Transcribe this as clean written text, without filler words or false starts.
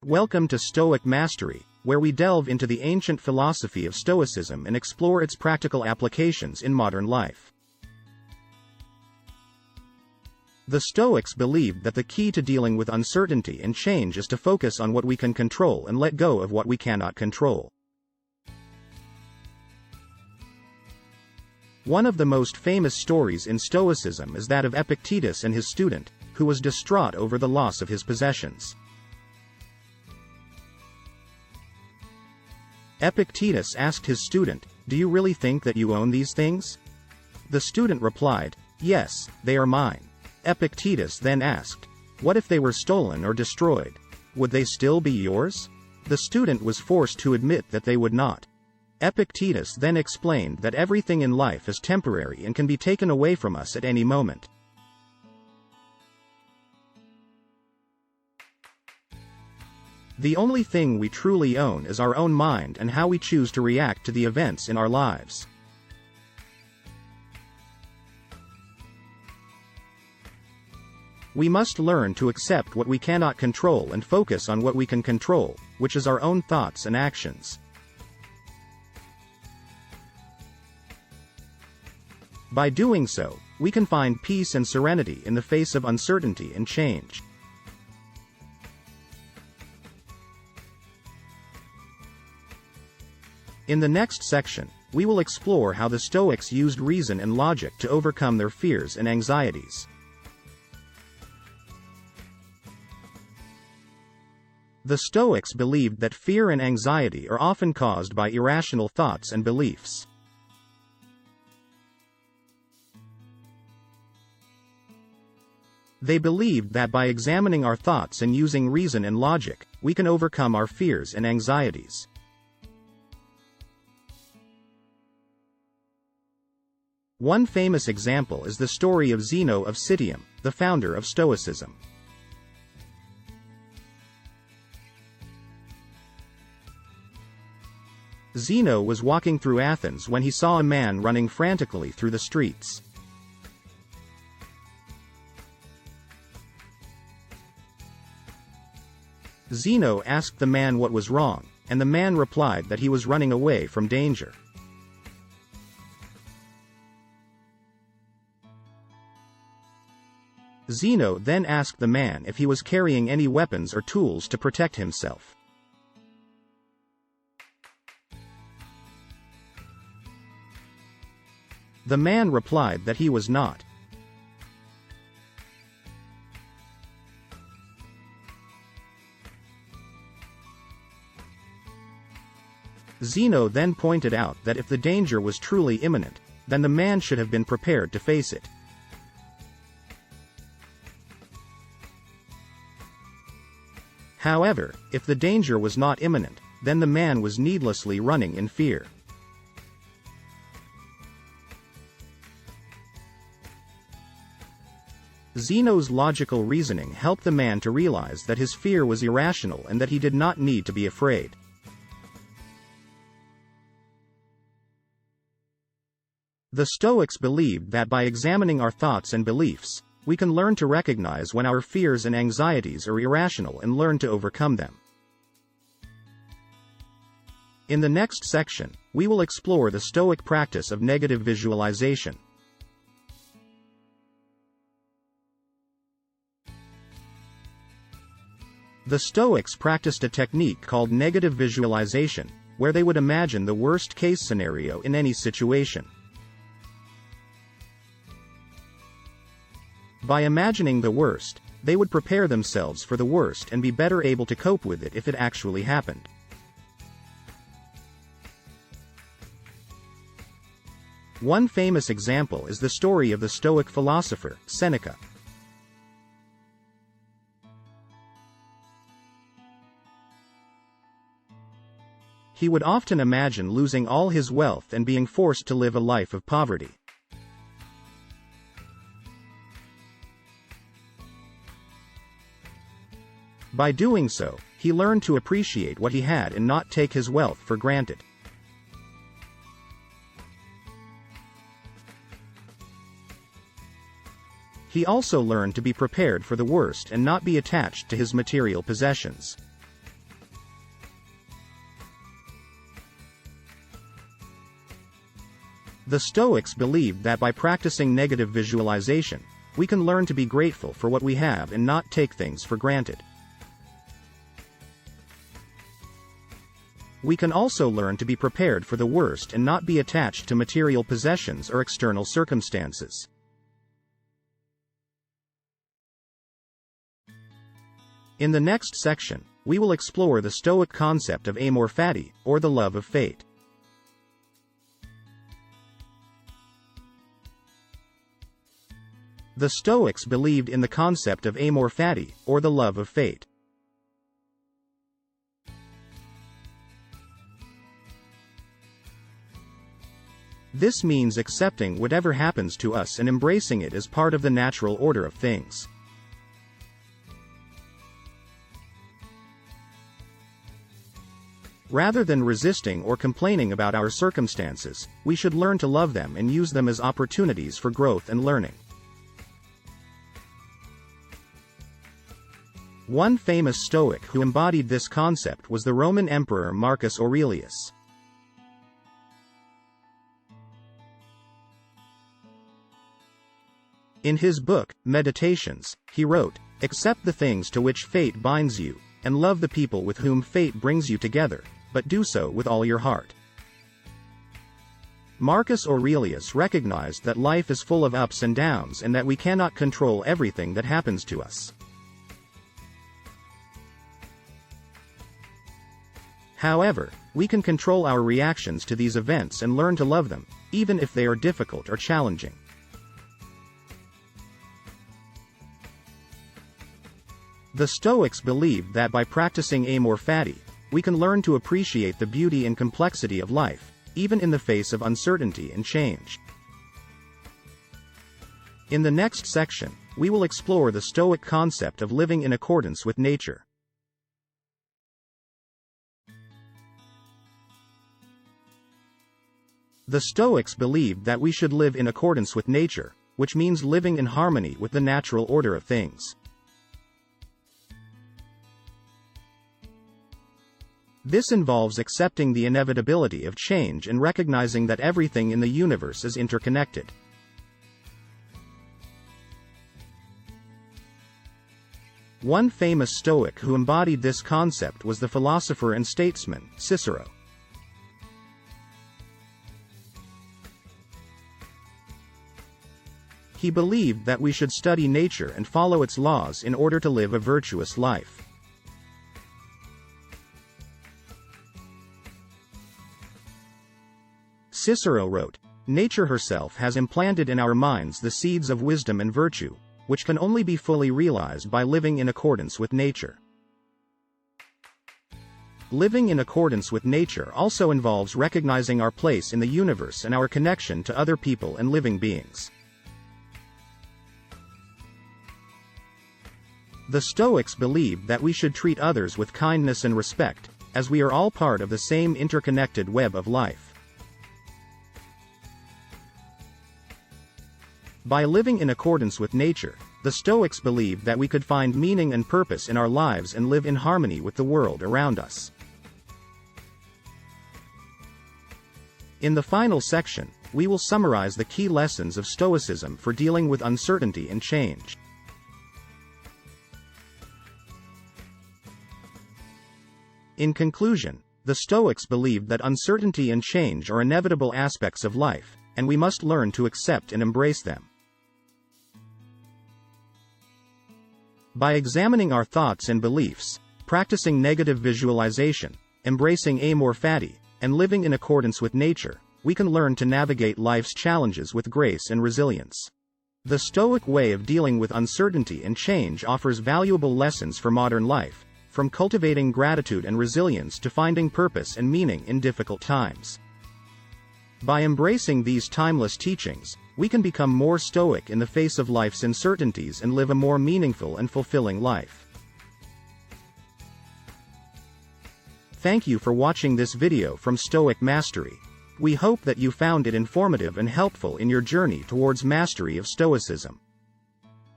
Welcome to Stoic Mastery, where we delve into the ancient philosophy of Stoicism and explore its practical applications in modern life. The Stoics believed that the key to dealing with uncertainty and change is to focus on what we can control and let go of what we cannot control. One of the most famous stories in Stoicism is that of Epictetus and his student, who was distraught over the loss of his possessions. Epictetus asked his student, "Do you really think that you own these things?" The student replied, "Yes, they are mine." Epictetus then asked, "What if they were stolen or destroyed? Would they still be yours?" The student was forced to admit that they would not. Epictetus then explained that everything in life is temporary and can be taken away from us at any moment. The only thing we truly own is our own mind and how we choose to react to the events in our lives. We must learn to accept what we cannot control and focus on what we can control, which is our own thoughts and actions. By doing so, we can find peace and serenity in the face of uncertainty and change. In the next section, we will explore how the Stoics used reason and logic to overcome their fears and anxieties. The Stoics believed that fear and anxiety are often caused by irrational thoughts and beliefs. They believed that by examining our thoughts and using reason and logic, we can overcome our fears and anxieties. One famous example is the story of Zeno of Citium, the founder of Stoicism. Zeno was walking through Athens when he saw a man running frantically through the streets. Zeno asked the man what was wrong, and the man replied that he was running away from danger. Zeno then asked the man if he was carrying any weapons or tools to protect himself. The man replied that he was not. Zeno then pointed out that if the danger was truly imminent, then the man should have been prepared to face it. However, if the danger was not imminent, then the man was needlessly running in fear. Zeno's logical reasoning helped the man to realize that his fear was irrational and that he did not need to be afraid. The Stoics believed that by examining our thoughts and beliefs, we can learn to recognize when our fears and anxieties are irrational and learn to overcome them. In the next section, we will explore the Stoic practice of negative visualization. The Stoics practiced a technique called negative visualization, where they would imagine the worst-case scenario in any situation. By imagining the worst, they would prepare themselves for the worst and be better able to cope with it if it actually happened. One famous example is the story of the Stoic philosopher, Seneca. He would often imagine losing all his wealth and being forced to live a life of poverty. By doing so, he learned to appreciate what he had and not take his wealth for granted. He also learned to be prepared for the worst and not be attached to his material possessions. The Stoics believed that by practicing negative visualization, we can learn to be grateful for what we have and not take things for granted. We can also learn to be prepared for the worst and not be attached to material possessions or external circumstances. In the next section, we will explore the Stoic concept of amor fati, or the love of fate. The Stoics believed in the concept of amor fati, or the love of fate. This means accepting whatever happens to us and embracing it as part of the natural order of things. Rather than resisting or complaining about our circumstances, we should learn to love them and use them as opportunities for growth and learning. One famous Stoic who embodied this concept was the Roman Emperor Marcus Aurelius. In his book, Meditations, he wrote, "Accept the things to which fate binds you, and love the people with whom fate brings you together, but do so with all your heart." Marcus Aurelius recognized that life is full of ups and downs and that we cannot control everything that happens to us. However, we can control our reactions to these events and learn to love them, even if they are difficult or challenging. The Stoics believed that by practicing amor fati, we can learn to appreciate the beauty and complexity of life, even in the face of uncertainty and change. In the next section, we will explore the Stoic concept of living in accordance with nature. The Stoics believed that we should live in accordance with nature, which means living in harmony with the natural order of things. This involves accepting the inevitability of change and recognizing that everything in the universe is interconnected. One famous Stoic who embodied this concept was the philosopher and statesman, Cicero. He believed that we should study nature and follow its laws in order to live a virtuous life. Cicero wrote, "Nature herself has implanted in our minds the seeds of wisdom and virtue, which can only be fully realized by living in accordance with nature." Living in accordance with nature also involves recognizing our place in the universe and our connection to other people and living beings. The Stoics believed that we should treat others with kindness and respect, as we are all part of the same interconnected web of life. By living in accordance with nature, the Stoics believed that we could find meaning and purpose in our lives and live in harmony with the world around us. In the final section, we will summarize the key lessons of Stoicism for dealing with uncertainty and change. In conclusion, the Stoics believed that uncertainty and change are inevitable aspects of life, and we must learn to accept and embrace them. By examining our thoughts and beliefs, practicing negative visualization, embracing amor fati, and living in accordance with nature, we can learn to navigate life's challenges with grace and resilience. The Stoic way of dealing with uncertainty and change offers valuable lessons for modern life, from cultivating gratitude and resilience to finding purpose and meaning in difficult times. By embracing these timeless teachings, we can become more stoic in the face of life's uncertainties and live a more meaningful and fulfilling life. Thank you for watching this video from Stoic Mastery. We hope that you found it informative and helpful in your journey towards mastery of Stoicism.